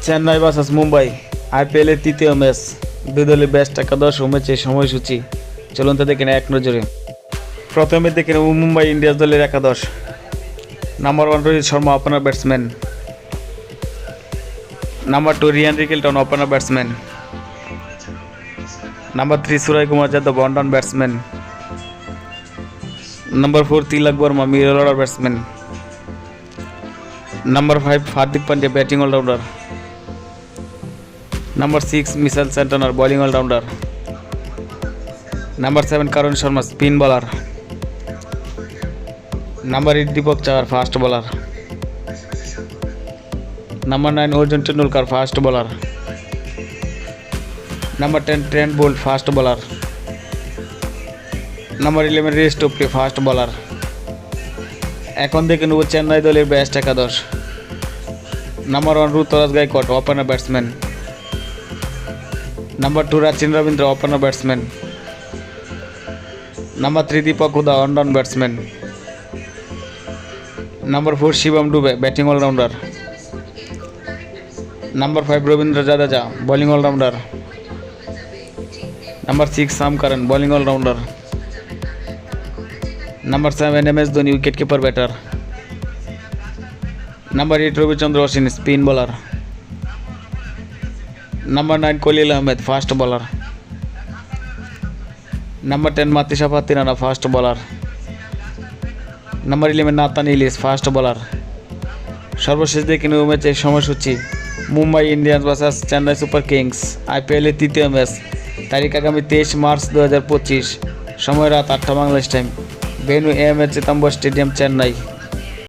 Chennai versus Mumbai আইপিএলের তৃতীয় match. দুই দলের বেস্ট একাদশ ও ম্যাচের সময়সূচি চলুন তো দেখে নেই এক নজরে। প্রথমে দেখে নেব মুম্বাই ইন্ডিয়ান্স দলের একাদশ। Number 1 Rohit Sharma, opener batsman. Number 2 Ryan Rickelton, opener batsman. Number 3 Surya Kumar Yadav, on batsman. Number 4 Tilak Varma, middle order batsman. Number 5 Hardik Pandya, batting allrounder. Number 6 Mitchell Santner, bowling allrounder. Number 7 Karan Sharma, spin bowler. Number 8 Deepak Chahar, fast bowler. Number 9 Arjun Tendulkar, fast bowler. Number 10 Trent Boult, fast bowler. Number 11 Ricky Stokes, fast bowler. এখন দেখে নেব চেন্নাই দলের best একাদশ। Number 1 Ruturaj Gaikwad, opener batsman. Number 2 Rachin Ravindra, opener batsman. Number 3 Deepak Hooda, on batsman. Number 4 Shivam Dube, batting allrounder. Number 5 Ravindra Jadeja, bowling allrounder. Number 6 Sam Curran, bowling allrounder. Number 7 MS Dhoni, wicket keeper batter. Number 8 Ravichandran Ashwin, spin bowler. Number 9 Khaleel Ahmed, fast bowler. Number 10 Matheesha Pathirana, fast bowler. Number 11 Nathan Ellis, fast bowler. সর্বশেষ দেখে নেব ম্যাচের সময়সূচি। Mumbai Indians versus Chennai Super Kings আইপিএলের তৃতীয় match. তারিখ আগামী 23 March 2025। সময় রাত 8টা Bangladesh time. Venue AM Chidambaram stadium, Chennai.